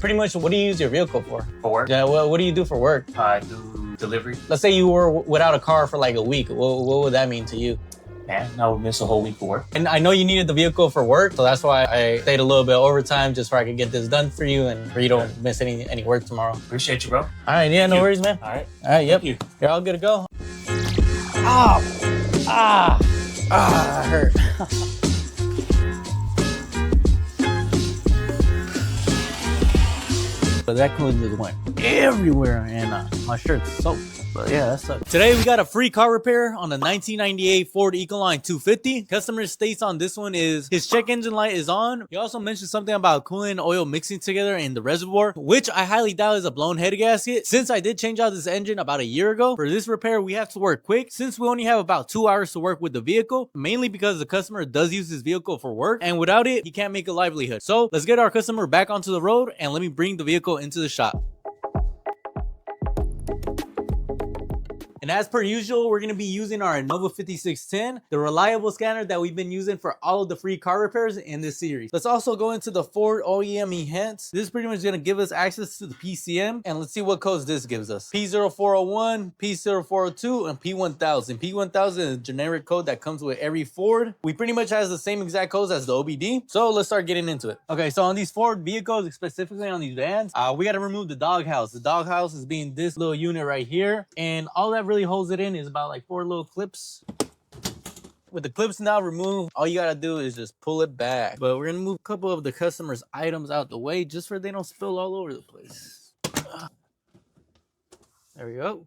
Pretty much, what do you use your vehicle for? For work? Yeah, well, what do you do for work? I do delivery. Let's say you were without a car for like a week. What would that mean to you? Man, I would miss a whole week of work. And I know you needed the vehicle for work, so that's why I stayed a little bit overtime just so I could get this done for you and for you don't miss any work tomorrow. Appreciate you, bro. All right, yeah, no worries, man. All right. All right, yep. Thank you. You're all good to go. Ow! That hurt. But that coolant just went everywhere and my shirt's soaked. But yeah, that sucks. Today we got a free car repair on the 1998 Ford Ecoline 250. Customer states on this one is his check engine light is on. He also mentioned something about coolant and oil mixing together in the reservoir, which I highly doubt is a blown head gasket. Since I did change out this engine about a year ago, for this repair we have to work quick since we only have about 2 hours to work with the vehicle, mainly because the customer does use his vehicle for work and without it he can't make a livelihood. So let's get our customer back onto the road and let me bring the vehicle into the shop. And as per usual, we're going to be using our Innova 5610, the reliable scanner that we've been using for all of the free car repairs in this series. Let's also go into the Ford OEM Enhance. This is pretty much going to give us access to the PCM, and let's see what codes this gives us. P0401, P0402, and P1000. P1000 is a generic code that comes with every Ford. We pretty much has the same exact codes as the OBD, so let's start getting into it. Okay, so on these Ford vehicles, specifically on these vans, we got to remove the doghouse. The doghouse is being this little unit right here, and all that really holds it in is about like 4 little clips. With the clips now removed, all you gotta do is just pull it back. But we're gonna move a couple of the customer's items out the way just so they don't spill all over the place. There we go.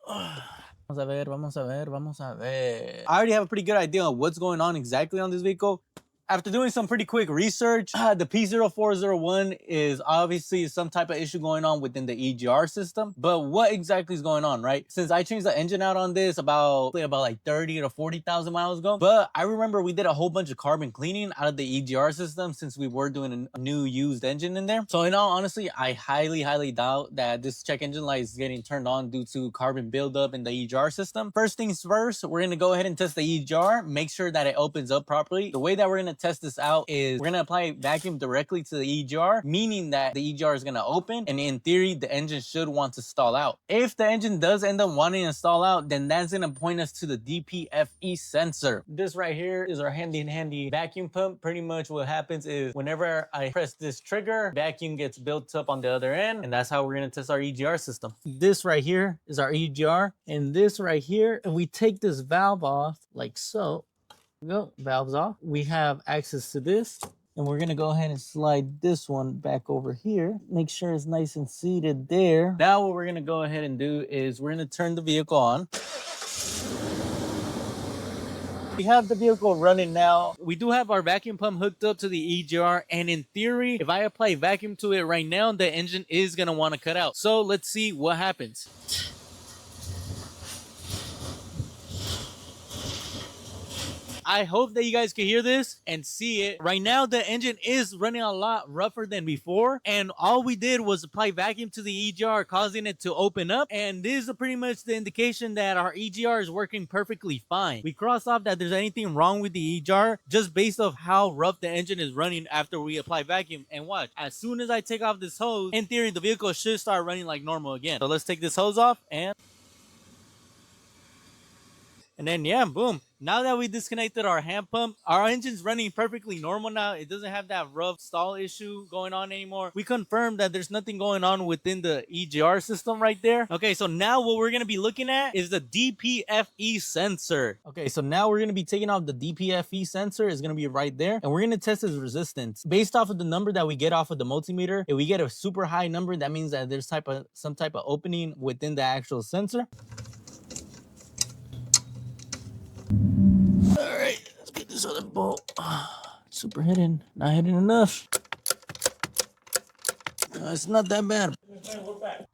Vamos a ver, vamos a ver, vamos a ver. I already have a pretty good idea of what's going on exactly on this vehicle. After doing some pretty quick research, the P0401 is obviously some type of issue going on within the EGR system. But what exactly is going on, right? Since I changed the engine out on this about like 30 to 40,000 miles ago. But I remember we did a whole bunch of carbon cleaning out of the EGR system since we were doing a new used engine in there. So in all honesty, I highly doubt that this check engine light is getting turned on due to carbon buildup in the EGR system. First things first, we're going to go ahead and test the EGR, make sure that it opens up properly. The way that we're going to test this out is we're going to apply vacuum directly to the EGR, meaning that the EGR is going to open, and in theory the engine should want to stall out. If the engine does end up wanting to stall out, then that's going to point us to the DPFE sensor. This right here is our handy vacuum pump. Pretty much what happens is whenever I press this trigger, vacuum gets built up on the other end, and that's how we're going to test our EGR system. This right here is our EGR, and this right here, and we take this valve off like so. Go, valves off. We have access to this, and we're gonna go ahead and slide this one back over here. Make sure it's nice and seated there. Now what we're gonna go ahead and do is we're gonna turn the vehicle on. We have the vehicle running now. We do have our vacuum pump hooked up to the EGR, and in theory, if I apply vacuum to it right now, the engine is gonna want to cut out. So let's see what happens. I hope that you guys can hear this and see it. Right now, the engine is running a lot rougher than before. And all we did was apply vacuum to the EGR, causing it to open up. And this is pretty much the indication that our EGR is working perfectly fine. We cross off that there's anything wrong with the EGR just based off how rough the engine is running after we apply vacuum. And watch, as soon as I take off this hose, in theory, the vehicle should start running like normal again. So let's take this hose off and then, yeah, boom. Now that we disconnected our hand pump, our engine's running perfectly normal now. It doesn't have that rough stall issue going on anymore. We confirmed that there's nothing going on within the EGR system right there. Okay, so now what we're going to be looking at is the DPFE sensor. Okay, so now we're going to be taking off the DPFE sensor. It's going to be right there. And we're going to test its resistance. Based off of the number that we get off of the multimeter, if we get a super high number, that means that there's some type of opening within the actual sensor. All right, let's get this other bolt. Super hidden, not hidden enough. It's not that bad.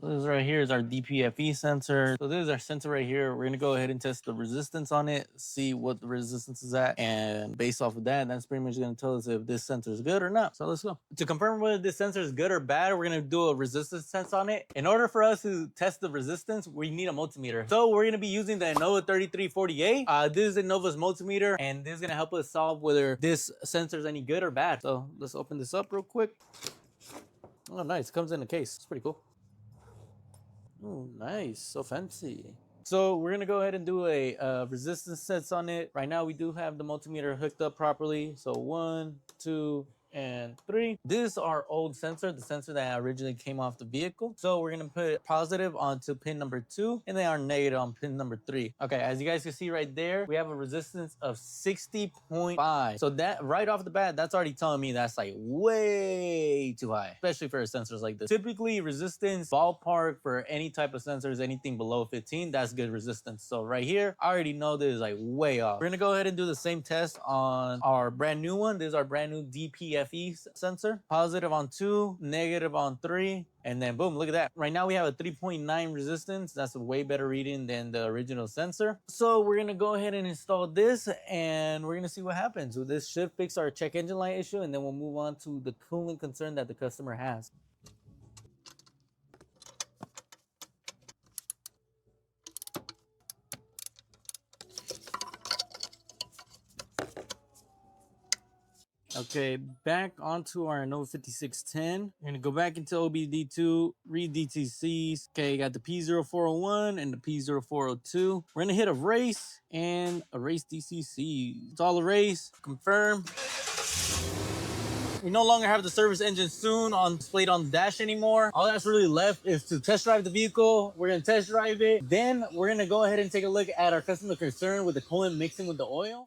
This right here is our DPFE sensor. So this is our sensor right here. We're gonna go ahead and test the resistance on it, see what the resistance is at, and based off of that, that's pretty much gonna tell us if this sensor is good or not. So let's go. To confirm whether this sensor is good or bad, we're gonna do a resistance test on it. In order for us to test the resistance, we need a multimeter. So we're gonna be using the Innova 3348. This is Innova's multimeter, and this is gonna help us solve whether this sensor is any good or bad. So let's open this up real quick. Oh, nice. Comes in a case. It's pretty cool. Oh, nice. So fancy. So we're gonna go ahead and do a resistance test on it. Right now we do have the multimeter hooked up properly. So 1, 2, and 3. This is our old sensor, the sensor that originally came off the vehicle. So we're gonna put positive onto pin number 2 and then our negative on pin number 3. Okay, as you guys can see right there, we have a resistance of 60.5. So that right off the bat, that's already telling me that's like way too high, especially for sensors like this. Typically resistance ballpark for any type of sensors, anything below 15, that's good resistance. So right here, I already know this is like way off. We're gonna go ahead and do the same test on our brand new one. This is our brand new DPFE sensor. Positive on 2, negative on 3, and then boom, look at that. Right now we have a 3.9 resistance. That's a way better reading than the original sensor. So we're gonna go ahead and install this and we're gonna see what happens. So this should fix our check engine light issue, and then we'll move on to the cooling concern that the customer has. Okay, back onto our Innova 5610. We're gonna go back into OBD2, read DTCs. Okay, got the P0401 and the P0402. We're gonna hit erase and erase DCC. It's all erase, confirm. We no longer have the service engine soon on displayed on the dash anymore. All that's really left is to test drive the vehicle. We're gonna test drive it. Then we're gonna go ahead and take a look at our customer concern with the coolant mixing with the oil.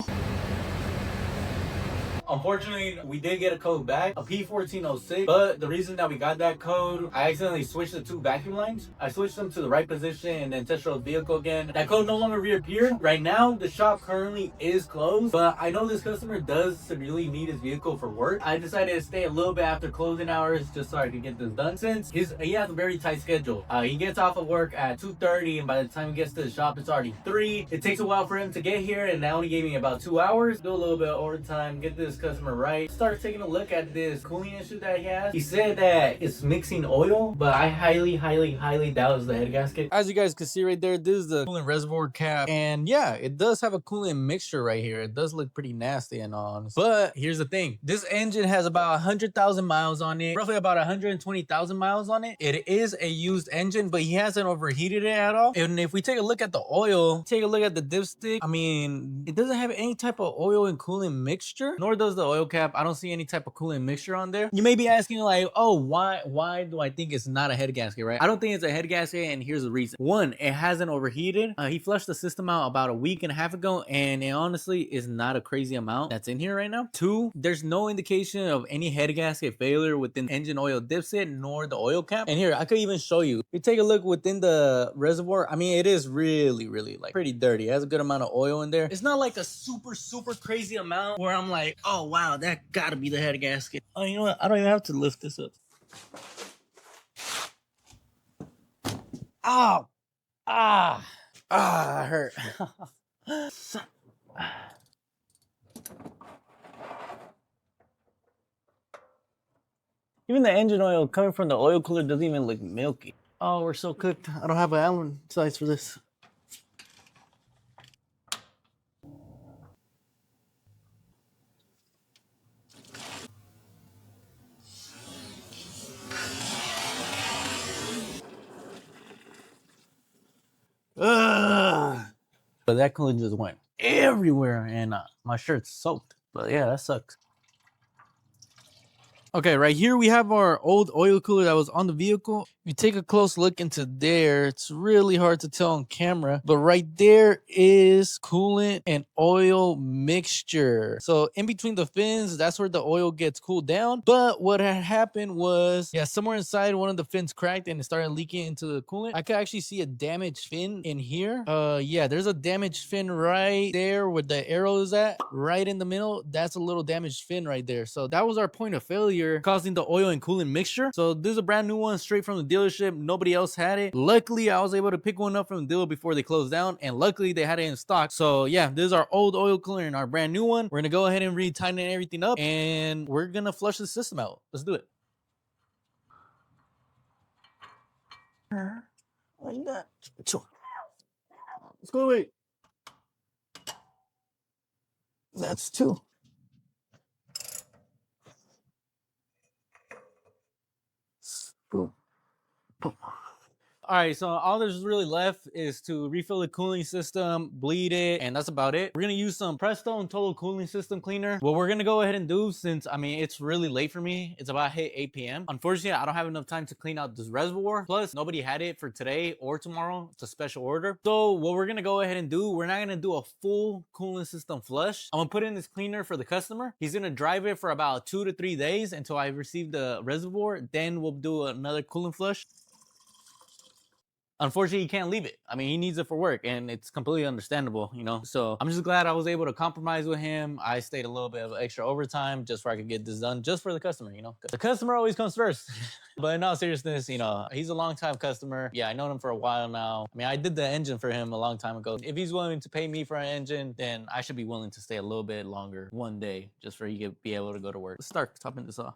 Unfortunately, we did get a code back, a P1406, but the reason that we got that code, I accidentally switched the 2 vacuum lines. I switched them to the right position and then test drove the vehicle again. That code no longer reappeared. Right now, the shop currently is closed, but I know this customer does severely need his vehicle for work. I decided to stay a little bit after closing hours just so I could get this done, since he has a very tight schedule. He gets off of work at 2:30, and by the time he gets to the shop, it's already 3. It takes a while for him to get here, and that only gave me about 2 hours. Do a little bit of overtime, get this customer right. Start taking a look at this cooling issue that he has. He said that it's mixing oil, but I highly doubt it's the head gasket. As you guys can see right there, this is the coolant reservoir cap, and yeah, it does have a coolant mixture right here. It does look pretty nasty and all, but here's the thing: this engine has about 100,000 miles on it, roughly about 120,000 miles on it. It is a used engine, but he hasn't overheated it at all. And if we take a look at the oil, take a look at the dipstick, I mean, it doesn't have any type of oil and coolant mixture, nor does the oil cap. I don't see any type of coolant mixture on there. You may be asking like, oh, why do I think it's not a head gasket, right? I don't think it's a head gasket, and here's the reason. One, it hasn't overheated. He flushed the system out about a week and a half ago, and it honestly is not a crazy amount that's in here right now. Two, there's no indication of any head gasket failure within engine oil dipstick nor the oil cap. And here, I could even show you. You take a look within the reservoir. I mean, it is really like pretty dirty. It has a good amount of oil in there. It's not like a super crazy amount where I'm like, oh wow, that gotta be the head gasket. Oh, you know what? I don't even have to lift this up. Ow! I hurt. Even the engine oil coming from the oil cooler doesn't even look milky. Oh, we're so cooked. I don't have an Allen size for this. Ugh. But that coolant just went everywhere, and my shirt's soaked. But yeah, that sucks. Okay, right here we have our old oil cooler that was on the vehicle. If you take a close look into there, it's really hard to tell on camera, but right there is coolant and oil mixture. So in between the fins, that's where the oil gets cooled down. But what had happened was, yeah, somewhere inside one of the fins cracked and it started leaking into the coolant. I could actually see a damaged fin in here. Yeah, there's a damaged fin right there where the arrow is at, right in the middle. That's a little damaged fin right there. So that was our point of failure, causing the oil and coolant mixture. So this is a brand new one straight from the dealership. Nobody else had it. Luckily, I was able to pick one up from the dealer before they closed down, and luckily they had it in stock. So yeah, this is our old oil cooler and our brand new one. We're gonna go ahead and re-tighten everything up, and we're gonna flush the system out. Let's do it. Like that. Let's go away. That's 2. Boom. Boom. All right, so all there's really left is to refill the cooling system, bleed it, and that's about it. We're gonna use some Presto and Total Cooling System Cleaner. What we're gonna go ahead and do, since I mean it's really late for me, it's about hit 8 p.m. Unfortunately, I don't have enough time to clean out this reservoir. Plus, nobody had it for today or tomorrow. It's a special order. So what we're gonna go ahead and do, we're not gonna do a full cooling system flush. I'm gonna put in this cleaner for the customer. He's gonna drive it for about 2 to 3 days until I receive the reservoir. Then we'll do another cooling flush. Unfortunately, he can't leave it. I mean, he needs it for work, and it's completely understandable, you know? So I'm just glad I was able to compromise with him. I stayed a little bit of extra overtime just so I could get this done just for the customer, you know? The customer always comes first. But in all seriousness, you know, he's a long-time customer. Yeah, I known him for a while now. I mean, I did the engine for him a long time ago. If he's willing to pay me for an engine, then I should be willing to stay a little bit longer one day just for he to be able to go to work. Let's start topping this off.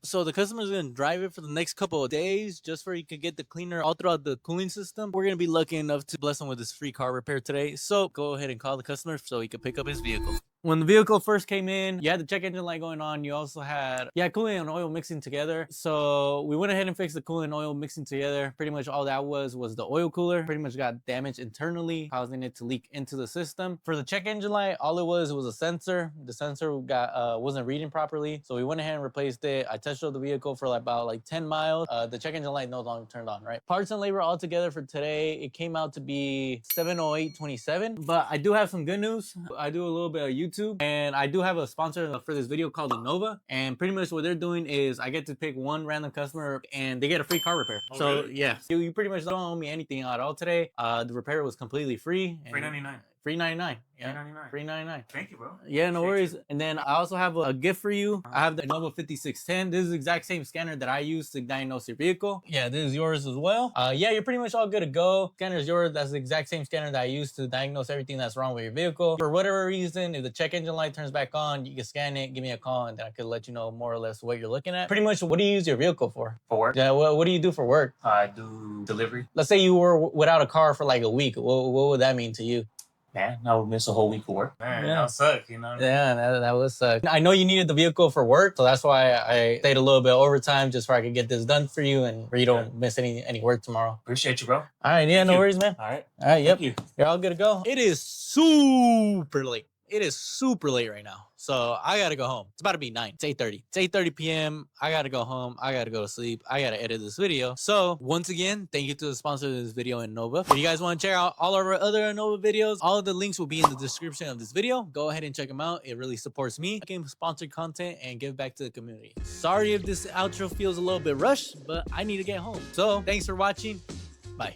So the customer's gonna drive it for the next couple of days just for he could get the cleaner all throughout the cooling system. We're gonna be lucky enough to bless him with this free car repair today. So go ahead and call the customer so he could pick up his vehicle. When the vehicle first came in, you had the check engine light going on. You also had, coolant and oil mixing together. So we went ahead and fixed the coolant and oil mixing together. Pretty much all that was the oil cooler. Pretty much got damaged internally, causing it to leak into the system. For the check engine light, all it was a sensor. The sensor wasn't reading properly. So we went ahead and replaced it. I test drove the vehicle for about 10 miles. The check engine light no longer turned on, right? Parts and labor all together for today, it came out to be $708.27. But I do have some good news. I do a little bit of YouTube, and I do have a sponsor for this video called Innova. And pretty much what they're doing is I get to pick one random customer and they get a free car repair. Oh, so really? yeah, you pretty much don't owe me anything at all today. The repair was completely free. $3.99. $3.99. Yeah. $3.99. $3.99. Thank you, bro. Yeah, no Appreciate worries. you. And then I also have a gift for you. I have the Innova 5610. This is the exact same scanner that I use to diagnose your vehicle. Yeah, this is yours as well. Yeah, you're pretty much all good to go. Scanner's yours. That's the exact same scanner that I use to diagnose everything that's wrong with your vehicle. For whatever reason, if the check engine light turns back on, you can scan it, give me a call, and then I could let you know more or less what you're looking at. Pretty much, what do you use your vehicle for? For work? Yeah, what do you do for work? I do delivery. Let's say you were without a car for a week. What would that mean to you? Man, I would miss a whole week of work. Man, Yeah. that would suck, you know? Yeah, that would suck. I know you needed the vehicle for work, so that's why I stayed a little bit overtime just so I could get this done for you and where you don't miss any work tomorrow. Appreciate you, bro. All right, yeah, Thank no you. worries, man. All right. All right, yep. Thank you. You're all good to go. It is super late. It is super late right now. So I gotta go home. It's about to be 9. It's 8:30. It's 8:30 p.m. I gotta go home. I gotta go to sleep. I gotta edit this video. So once again, thank you to the sponsor of this video, Innova. If you guys want to check out all of our other Innova videos, all of the links will be in the description of this video. Go ahead and check them out. It really supports me making sponsored content and give back to the community. Sorry if this outro feels a little bit rushed, but I need to get home. So thanks for watching. Bye.